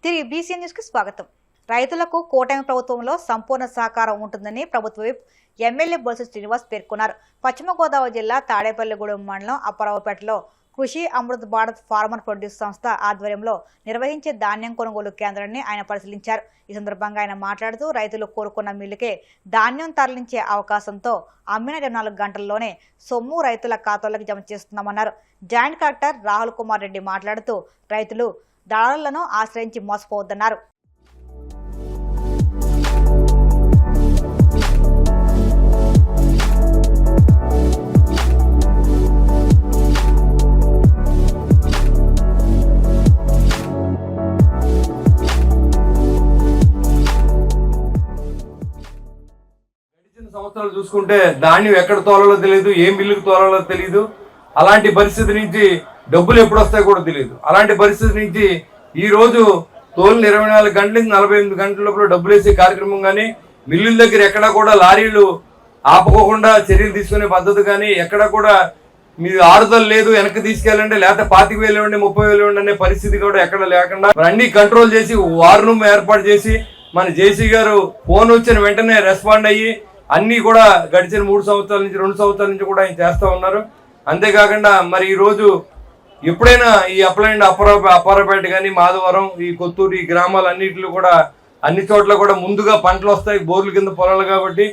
తిరిగి BCN news కి స్వాగతం. రైతులకు కూటమి ప్రభుత్వంలో సంపూర్ణ సహకారం ఉంటుందని ప్రభుత్వ విప్ ఎమ్మెల్యే బొత్స శ్రీనివాస్ పేర్కొన్నారు. పశ్చిమ గోదావరి జిల్లా తాడేపల్లిగూడెం మండలం అప్పారావుపేటలో కృషి అమృత్ భారత్ ఫార్మర్ ప్రొడ్యూస్ సంస్థ ఆధ్వర్యంలో నిర్వహించే ధాన్యం కొనుగోలు కేంద్రాన్ని ఆయన పరిశీలించారు. ఈ సందర్భంగా ఆయన మాట్లాడుతూ రైతులు కోరుకున్న మిల్లుకే ధాన్యం తరలించే అవకాశంతో అమ్మిన 24 గంటల్లోనే సొమ్ము రైతుల ఖాతాలకు జమ చేస్తున్నామన్నారు. జాయింట్ కలెక్టర్ రాహుల్ కుమార్ రెడ్డి మాట్లాడుతూ రైతులు దళారులను ఆశ్రయించి మోసపోవద్దన్నారు. సంవత్సరాలు చూసుకుంటే ధాన్యం ఎక్కడ తోలాలో తెలియదు, ఏ మిల్లుకు తోలాలో తెలియదు. అలాంటి పరిస్థితి నుంచి డబ్బులు ఎప్పుడు వస్తాయో కూడా తెలియదు. అలాంటి పరిస్థితి నుంచి ఈ రోజు తోలిన 24 గంటల నుంచి 48 గంటల లోపల డబ్బులు వేసే కార్యక్రమం కానీ, మిల్లుల దగ్గర ఎక్కడా కూడా లారీలు ఆపుకోకుండా చర్యలు తీసుకునే పద్ధతి కానీ, ఎక్కడ కూడా మీరు ఆరుదల లేదు వెనక్కి తీసుకెళ్ళండి, లేకపోతే 25,000 ఇవ్వండి 30,000 ఇవ్వండి అనే పరిస్థితి కూడా ఎక్కడ లేకుండా అన్ని కంట్రోల్ చేసి వార్ రూమ్ ఏర్పాటు చేసి మన జేసీ గారు ఫోన్ వచ్చిన వెంటనే రెస్పాండ్ అయ్యి అన్నీ కూడా గడిచిన 3 సంవత్సరాల నుంచి 2 సంవత్సరాల నుంచి కూడా ఆయన చేస్తూ ఉన్నారు. అంతేకాకుండా మరి ఈరోజు ఎప్పుడైనా ఈ అప్లైండ్ అప్పారావుపేట కానీ, మాధవరం, ఈ కొత్తూరు, ఈ గ్రామాలన్నింటిలో కూడా అన్ని చోట్ల కూడా ముందుగా పంటలు వస్తాయి, బోర్ల కింద పొలాలు. కాబట్టి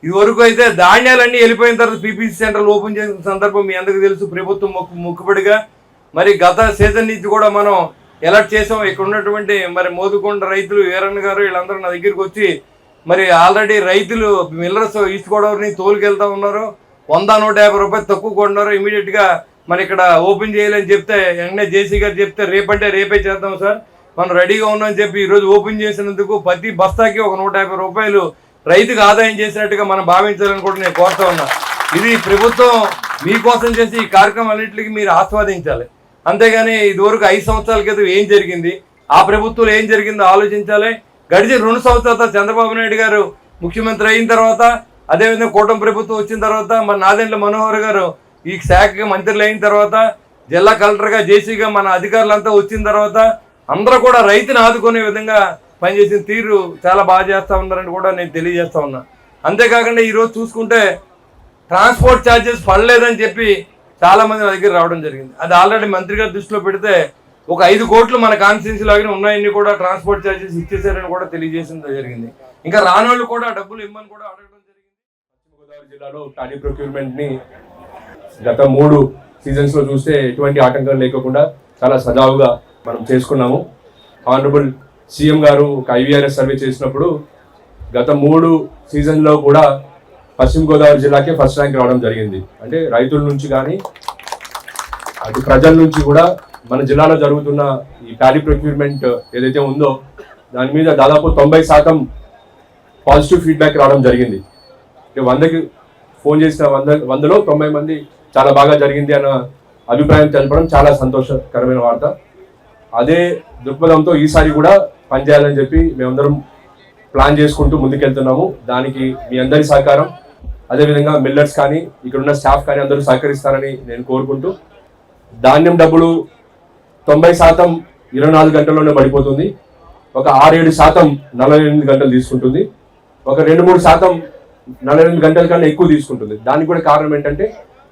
ఇదివరకు అయితే ధాన్యాలన్నీ వెళ్ళిపోయిన తర్వాత పీపీసీ సెంటర్లు ఓపెన్ చేసిన సందర్భం మీ అందరికీ తెలుసు. ప్రభుత్వం మొక్కుబడిగా మరి గత సీజన్ నుంచి కూడా మనం ఎలర్ట్ చేసాం. ఇక్కడ ఉన్నటువంటి మరి మోదుకొండ రైతులు, వీరన్న గారు వీళ్ళందరూ నా దగ్గరికి వచ్చి మరి ఆల్రెడీ రైతులు మిల్లర్స్ ఈస్ట్ గోదావరిని తోలుకెళ్తా ఉన్నారు. 100-150 రూపాయలు తక్కువ కొన్నారు. ఇమీడియట్గా మరి ఇక్కడ ఓపెన్ చేయాలని చెప్తే వెంటనే జేసీ గారు చెప్తే రేపంటే రేపే చేద్దాం సార్, మనం రెడీగా ఉన్నామని చెప్పి ఈరోజు ఓపెన్ చేసినందుకు ప్రతి బస్తాకి ఒక 150 రూపాయలు రైతుకు ఆదాయం చేసినట్టుగా మనం భావించాలని కూడా నేను కోరుతా ఉన్నా. ఇది ప్రభుత్వం మీకోసం చేసి ఈ కార్యక్రమాలన్నింటికి మీరు ఆస్వాదించాలి. అంతేగాని ఇదివరకు 5 సంవత్సరాల క్రితం ఏం జరిగింది, ఆ ప్రభుత్వంలో ఏం జరిగిందో ఆలోచించాలి. గడిచిన 2 సంవత్సరాల చంద్రబాబు నాయుడు గారు ముఖ్యమంత్రి అయిన తర్వాత, అదేవిధంగా కూటమి ప్రభుత్వం వచ్చిన తర్వాత, మన నాదెండ్ల మనోహర్ గారు ఈ శాఖకి మంత్రులు అయిన తర్వాత, జిల్లా కలెక్టర్గా జేసీగా మన అధికారులంతా వచ్చిన తర్వాత అందరూ కూడా రైతుని ఆదుకునే విధంగా పనిచేసిన తీరు చాలా బాగా చేస్తూ ఉన్నారని కూడా నేను తెలియజేస్తా ఉన్నా. అంతేకాకుండా ఈరోజు చూసుకుంటే ట్రాన్స్పోర్ట్ ఛార్జెస్ పడలేదని చెప్పి చాలామంది నా దగ్గర రావడం జరిగింది. అది ఆల్రెడీ మంత్రి గారి దృష్టిలో పెడితే ఒక 5 కోట్లు మన కాన్స్టిట్యున్సీ లాగానే ఉన్నాయని కూడా ట్రాన్స్పోర్ట్ ఛార్జెస్ ఇచ్చేసారని కూడా తెలియజేయడం జరిగింది. ఇంకా రానోళ్ళు కూడా డబ్బులు ఇమ్మని కూడా అడగడం జరిగింది. పశ్చిమ గోదావరి జిల్లాలో టాడీ ప్రొక్యూర్మెంట్ని గత 3 సీజన్స్లో చూస్తే ఎటువంటి ఆటంకం లేకుండా చాలా సజావుగా మనం చేసుకున్నాము. ఆనరబుల్ సీఎం గారు ఒక ఐవీఆర్ఎస్ సర్వే చేసినప్పుడు గత 3 సీజన్లో కూడా పశ్చిమ గోదావరి జిల్లాకే ఫస్ట్ ర్యాంక్ రావడం జరిగింది. అంటే రైతుల నుంచి కానీ అటు ప్రజల నుంచి కూడా మన జిల్లాలో జరుగుతున్న ఈ టాడీ ప్రొక్యూర్మెంట్ ఏదైతే ఉందో దాని మీద దాదాపు 90% పాజిటివ్ ఫీడ్బ్యాక్ రావడం జరిగింది. 100కి ఫోన్ చేసిన 100లో 90 మంది చాలా బాగా జరిగింది అన్న అభిప్రాయం తెలపడం చాలా సంతోషకరమైన వార్త. అదే దృక్పథంతో ఈసారి కూడా పనిచేయాలని చెప్పి మేమందరం ప్లాన్ చేసుకుంటూ ముందుకెళ్తున్నాము. దానికి మీ అందరి సహకారం, అదేవిధంగా మిల్లర్స్ కానీ ఇక్కడ ఉన్న స్టాఫ్ కానీ అందరూ సహకరిస్తారని నేను కోరుకుంటూ, ధాన్యం డబ్బులు 90% 24 గంటల్లోనే పడిపోతుంది. ఒక 6-7% 48 గంటలు తీసుకుంటుంది. ఒక 2-3% 48 గంటల కన్నా ఎక్కువ తీసుకుంటుంది. దానికి కూడా కారణం ఏంటంటే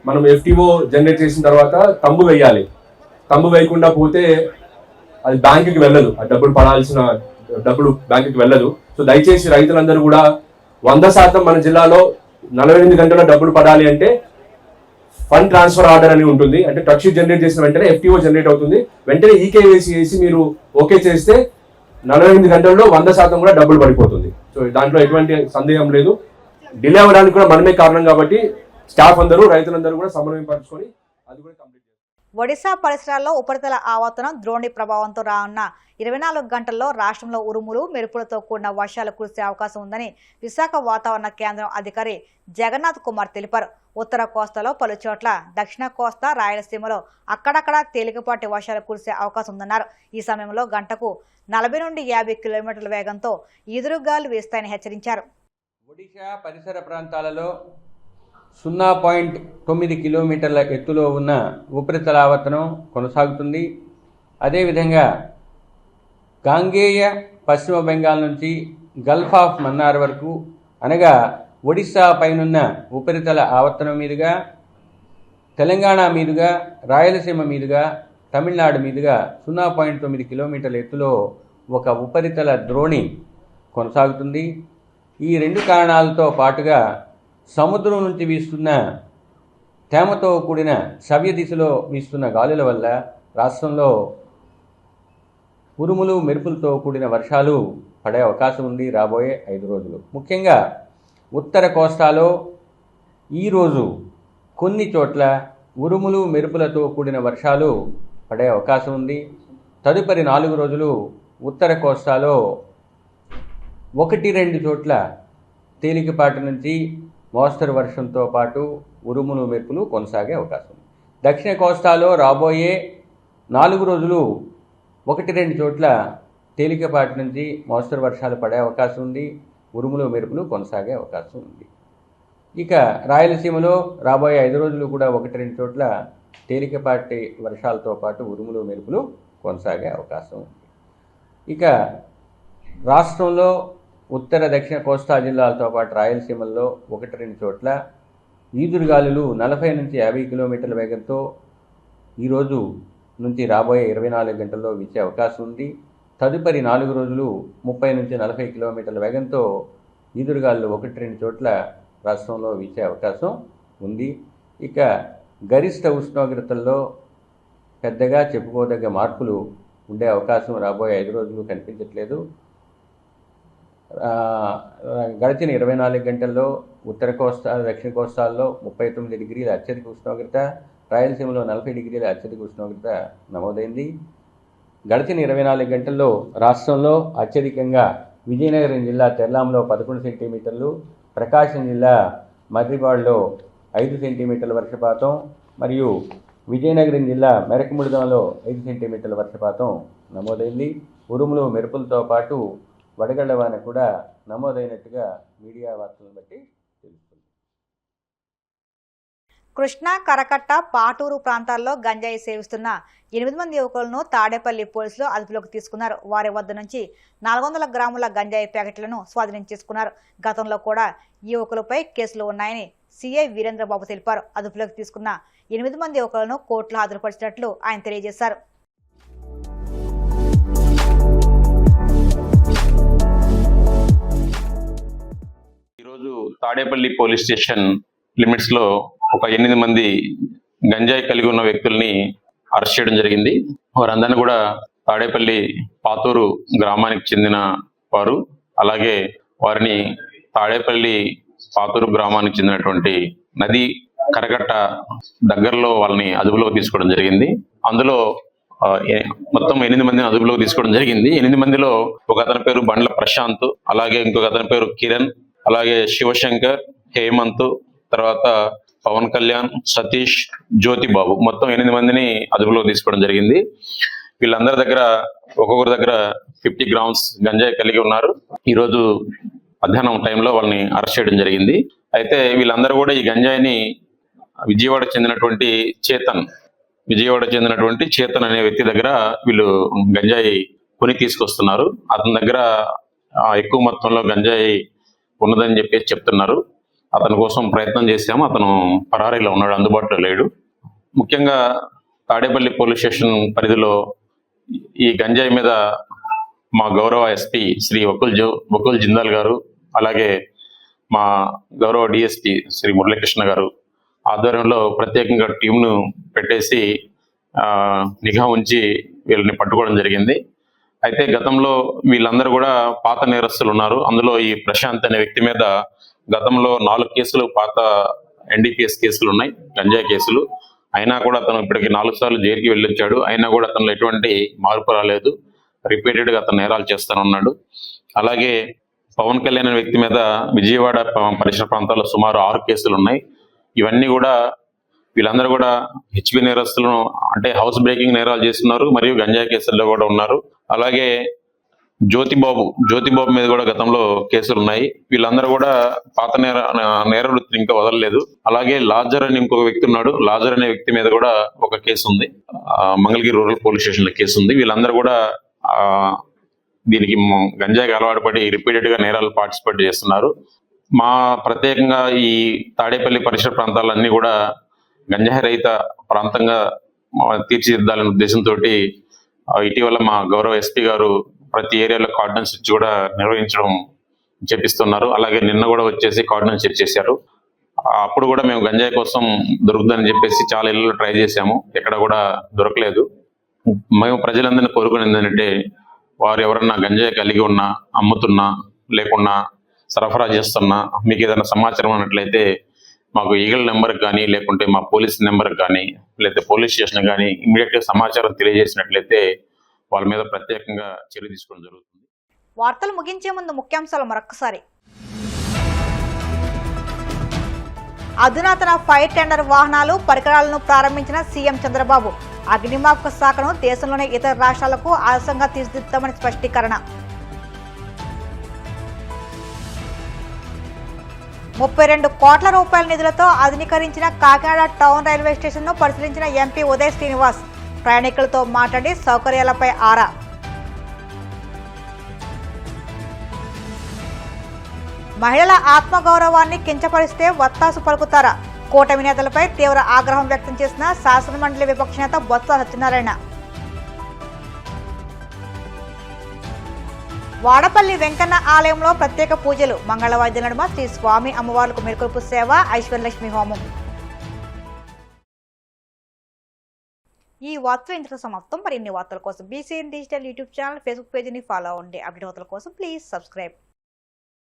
మనం ఎఫ్టీఓ జనరేట్ చేసిన తర్వాత తంబు వేయాలి. తంబు వేయకుండా పోతే అది బ్యాంకుకి వెళ్ళదు, ఆ డబ్బులు పడాల్సిన డబ్బులు బ్యాంకుకి వెళ్ళదు. సో దయచేసి రైతులందరూ కూడా 100% మన జిల్లాలో 48 గంటల డబ్బులు పడాలి అంటే ఫండ్ ట్రాన్స్ఫర్ ఆర్డర్ అని ఉంటుంది. అంటే ట్రక్ షీట్ జనరేట్ చేసిన వెంటనే ఎఫ్టీఓ జనరేట్ అవుతుంది. వెంటనే ఈకేవైసీ వేసి మీరు ఓకే చేస్తే 48 గంటల్లో 100% కూడా డబ్బులు పడిపోతుంది. సో దాంట్లో ఎటువంటి సందేహం లేదు. డిలే అవ్వడానికి కూడా మనమే కారణం కాబట్టి స్టాఫ్ అందరూ రైతులందరూ కూడా సమన్వయపరుచుకొని అది కూడా కంప్లీట్ చేస్తారు. ఒడిశా పరిసరాల్లో ఉపరితల ఆవర్తనం ద్రోణి ప్రభావంతో రానున్న 24 గంటల్లో రాష్ట్రంలో ఉరుములు మెరుపులతో కూడిన వర్షాలు కురిసే అవకాశం ఉందని విశాఖ వాతావరణ కేంద్రం అధికారి జగన్నాథ్ కుమార్ తెలిపారు. ఉత్తర కోస్తాలో పలు చోట్ల, దక్షిణ కోస్తా, రాయలసీమలో అక్కడక్కడ తేలికపాటి వర్షాలు కురిసే అవకాశం ఉందన్నారు. ఈ సమయంలో గంటకు 40 నుండి 50 కిలోమీటర్ల వేగంతో ఈదురుగాలు వీస్తాయని హెచ్చరించారు. ఒడిశా పరిసర ప్రాంతాలలో 0.9 కిలోమీటర్ల ఎత్తులో ఉన్న ఉపరితల ఆవర్తనం కొనసాగుతుంది. అదేవిధంగా గాంగేయ పశ్చిమ బెంగాల్ నుంచి గల్ఫ్ ఆఫ్ మన్నార్ వరకు అనగా ఒడిశా పైనున్న ఉపరితల ఆవర్తనం మీదుగా, తెలంగాణ మీదుగా, రాయలసీమ మీదుగా, తమిళనాడు మీదుగా 0.9 కిలోమీటర్ల ఎత్తులో ఒక ఉపరితల ద్రోణి కొనసాగుతుంది. ఈ రెండు కారణాలతో పాటుగా సముద్రం నుంచి వీస్తున్న తేమతో కూడిన సవ్య దిశలో వీస్తున్న గాలుల వల్ల రాష్ట్రంలో ఉరుములు మెరుపులతో కూడిన వర్షాలు పడే అవకాశం ఉంది రాబోయే 5 రోజులు. ముఖ్యంగా ఉత్తర కోస్తాలో ఈరోజు కొన్ని చోట్ల ఉరుములు మెరుపులతో కూడిన వర్షాలు పడే అవకాశం ఉంది. తదుపరి 4 రోజులు ఉత్తర కోస్తాలో 1-2 చోట్ల తేలికపాటి నుంచి మోస్తరు వర్షంతో పాటు ఉరుములు మెరుపులు కొనసాగే అవకాశం ఉంది. దక్షిణ కోస్తాలో రాబోయే 4 రోజులు 1-2 చోట్ల తేలికపాటి నుంచి మోస్తరు వర్షాలు పడే అవకాశం ఉంది. ఉరుములు మెరుపులు కొనసాగే అవకాశం ఉంది. ఇక రాయలసీమలో రాబోయే 5 రోజులు కూడా 1-2 చోట్ల తేలికపాటి వర్షాలతో పాటు ఉరుములు మెరుపులు కొనసాగే అవకాశం ఉంది. ఇక రాష్ట్రంలో ఉత్తర దక్షిణ కోస్తా జిల్లాలతో పాటు రాయలసీమల్లో 1-2 చోట్ల ఈదురుగాలులు 40 నుంచి 50 కిలోమీటర్ల వేగంతో ఈరోజు నుంచి రాబోయే 24 గంటల్లో వీచే అవకాశం ఉంది. తదుపరి 4 రోజులు 30 నుంచి 40 కిలోమీటర్ల వేగంతో ఈదురుగాలు 1-2 చోట్ల రాష్ట్రంలో వీచే అవకాశం ఉంది. ఇక గరిష్ట ఉష్ణోగ్రతల్లో పెద్దగా చెప్పుకోదగ్గ మార్పులు ఉండే అవకాశం రాబోయే 5 రోజులు కనిపించట్లేదు. గడిచిన 24 గంటల్లో ఉత్తర కోస్తా దక్షిణ కోస్తాల్లో 39 డిగ్రీల అత్యధిక ఉష్ణోగ్రత, రాయలసీమలో 40 డిగ్రీల అత్యధిక ఉష్ణోగ్రత నమోదైంది. గడిచిన 24 గంటల్లో రాష్ట్రంలో అత్యధికంగా విజయనగరం జిల్లా తెర్లాంలో 11 సెంటీమీటర్లు, ప్రకాశం జిల్లా మర్రిపాడులో 5 సెంటీమీటర్ల వర్షపాతం మరియు విజయనగరం జిల్లా మెరకముడిదంలో 5 సెంటీమీటర్ల వర్షపాతం నమోదైంది. ఉరుములు మెరుపులతో పాటు వడగళ్ల వాన కూడా నమోదైనట్టుగా మీడియా వార్తలను బట్టి తెలుస్తుంది. కృష్ణా, కరకట్ట, పాటూరు ప్రాంతాల్లో గంజాయి సేవిస్తున్న 8 మంది యువకులను తాడేపల్లి పోలీసులు అదుపులోకి తీసుకున్నారు. వారి వద్ద నుంచి 400 గ్రాముల గంజాయి ప్యాకెట్లను స్వాధీనం చేసుకున్నారు. గతంలో కూడా ఈ యువకులపై కేసులు ఉన్నాయని సిఐ వీరేంద్రబాబు తెలిపారు. అదుపులోకి తీసుకున్న 8 మంది యువకులను కోర్టులో హాజరుపరిచినట్లు ఆయన తెలియజేశారు. ఈరోజు తాడేపల్లి పోలీస్ స్టేషన్ లిమిట్స్ లో ఒక 8 మంది గంజాయి కలిగి ఉన్న వ్యక్తుల్ని అరెస్ట్ చేయడం జరిగింది. వారందరినీ కూడా తాడేపల్లి పాతూరు గ్రామానికి చెందిన వారు. అలాగే వారిని తాడేపల్లి పాతూరు గ్రామానికి చెందినటువంటి నది కరకట్ట దగ్గరలో వాళ్ళని అదుపులోకి తీసుకోవడం జరిగింది. అందులో మొత్తం 8 మందిని అదుపులోకి తీసుకోవడం జరిగింది. 8 మందిలో ఒక అతని పేరు బండ్ల ప్రశాంత్, అలాగే ఇంకొక అతని పేరు కిరణ్, అలాగే శివశంకర్, హేమంత్, తర్వాత పవన్ కళ్యాణ్, సతీష్, జ్యోతిబాబు, మొత్తం 8 మందిని అదుపులోకి తీసుకోవడం జరిగింది. వీళ్ళందరి దగ్గర ఒక్కొక్కరి దగ్గర 50 గ్రామ్స్ గంజాయి కలిగి ఉన్నారు. ఈరోజు మధ్యాహ్నం టైంలో వాళ్ళని అరెస్ట్ చేయడం జరిగింది. అయితే వీళ్ళందరూ కూడా ఈ గంజాయిని విజయవాడకు చెందినటువంటి చేతన్ అనే వ్యక్తి దగ్గర వీళ్ళు గంజాయి కొని తీసుకొస్తున్నారు. అతని దగ్గర ఎక్కువ మొత్తంలో గంజాయి ఉన్నదని చెప్పేసి చెప్తున్నారు. అతని కోసం ప్రయత్నం చేశాము. అతను పరారీలో ఉన్నాడు, అందుబాటులో లేడు. ముఖ్యంగా తాడేపల్లి పోలీస్ స్టేషన్ పరిధిలో ఈ గంజాయి మీద మా గౌరవ ఎస్పీ శ్రీ వకుల్ జిందాల్ గారు, అలాగే మా గౌరవ డిఎస్పీ శ్రీ మురళీకృష్ణ గారు ఆధ్వర్యంలో ప్రత్యేకంగా టీంను పెట్టేసి నిఘా ఉంచి వీళ్ళని పట్టుకోవడం జరిగింది. అయితే గతంలో వీళ్ళందరూ కూడా పాత నేరస్తులు ఉన్నారు. అందులో ఈ ప్రశాంత్ అనే వ్యక్తి మీద గతంలో 4 కేసులు, పాత ఎన్డీపీఎస్ కేసులు ఉన్నాయి, గంజాయి కేసులు. అయినా కూడా అతను ఇప్పటికి 4 సార్లు జైలుకి వెళ్ళొచ్చాడు. అయినా కూడా అతనిలో ఎటువంటి మార్పు రాలేదు. రిపీటెడ్ గా అతను నేరాలు చేస్తానున్నాడు. అలాగే పవన్ కళ్యాణ్ అనే వ్యక్తి మీద విజయవాడ పరిసర ప్రాంతాల్లో సుమారు 6 కేసులు ఉన్నాయి. ఇవన్నీ కూడా వీళ్ళందరూ కూడా హెచ్బి నేరస్తులను, అంటే హౌస్ బ్రేకింగ్ నేరాలు చేస్తున్నారు మరియు గంజాయి కేసుల్లో కూడా ఉన్నారు. అలాగే జ్యోతిబాబు మీద కూడా గతంలో కేసులు ఉన్నాయి. వీళ్ళందరూ కూడా పాత నేర వృత్తిని ఇంకా వదలలేదు. అలాగే లాజర్ అని ఇంకొక వ్యక్తి ఉన్నాడు. లాజర్ అనే వ్యక్తి మీద కూడా ఒక కేసు ఉంది, మంగళగిరి రూరల్ పోలీస్ స్టేషన్ లో కేసు ఉంది. వీళ్ళందరూ కూడా దీనికి గంజాయికి అలవాటు పడి రిపీటెడ్గా నేరాలు పార్టిసిపేట్ చేస్తున్నారు. మా ప్రత్యేకంగా ఈ తాడేపల్లి పరిసర ప్రాంతాలన్నీ కూడా గంజాయి రహిత ప్రాంతంగా తీర్చిదిద్దాలనే ఉద్దేశంతో ఇటీవల మా గౌరవ ఎస్పీ గారు ప్రతి ఏరియాలో కార్డన్స్ ఇచ్చి కూడా నిర్వహించడం చేపిస్తున్నారు. అలాగే నిన్న కూడా వచ్చేసి కార్డన్స్ చేశారు. అప్పుడు కూడా మేము గంజాయి కోసం దొరుకుతుందని చెప్పేసి చాలా ఇళ్ళు ట్రై చేశాము, ఎక్కడ కూడా దొరకలేదు. మేము ప్రజలందరినీ కోరుకునేది ఏంటంటే వారు ఎవరన్నా గంజాయి కలిగి ఉన్నా, అమ్ముతున్నా, లేకున్నా సరఫరా చేస్తున్నా మీకు ఏదైనా సమాచారం ఉన్నట్లయితే మాకు ఈగల్ నెంబర్కి కానీ లేకుంటే మా పోలీస్ నెంబర్కి కానీ లేకపోతే పోలీస్ స్టేషన్ కానీ ఇమీడియట్గా సమాచారం తెలియజేసినట్లయితే వాళ్ళ మీద ప్రత్యేకంగా చర్య తీసుకోవడం జరుగుతుంది. వార్తలు ముగించే ముందు ముఖ్యాంశాలు మరొకసారి. అధునాతన ఫైర్ టెండర్ వాహనాలు పరికరాలను ప్రారంభించిన సీఎం చంద్రబాబు. అగ్నిమాపక శాఖను దేశంలోని ఇతర రాష్ట్రాలకు ఆదర్శంగా తీర్చిదిద్దామని స్పష్టీకరణ. 32 కోట్ల రూపాయల నిధులతో ఆధునీకరించిన కాకినాడ టౌన్ రైల్వే స్టేషన్ను పరిశీలించిన ఎంపీ ఉదయ్ శ్రీనివాస్. ప్రయాణికులతో మాట్లాడి సౌకర్యాలపై ఆరా. మహిళల ఆత్మగౌరవాన్ని కించపరిస్తే వత్తాసు పలుకుతారా? కూటమి నేతలపై తీవ్ర ఆగ్రహం వ్యక్తం చేసిన శాసనమండలి విపక్ష నేత బొత్స సత్యనారాయణ. వాడపల్లి వెంకన్న ఆలయంలో ప్రత్యేక పూజలు. మంగళవాద్యాల నడుమ శ్రీ స్వామి అమ్మవార్లకు మెరుకొల్పు సేవ, ఐశ్వర్యలక్ష్మి హోమం. ఈ వార్తలు ఇంతలో సమాప్తం. మరిన్ని వార్తల కోసం BCN digital YouTube channel, Facebook పేజీని ఫాలో అవ్వండి. అప్డేట్ వార్తల కోసం ప్లీజ్ సబ్స్క్రైబ్.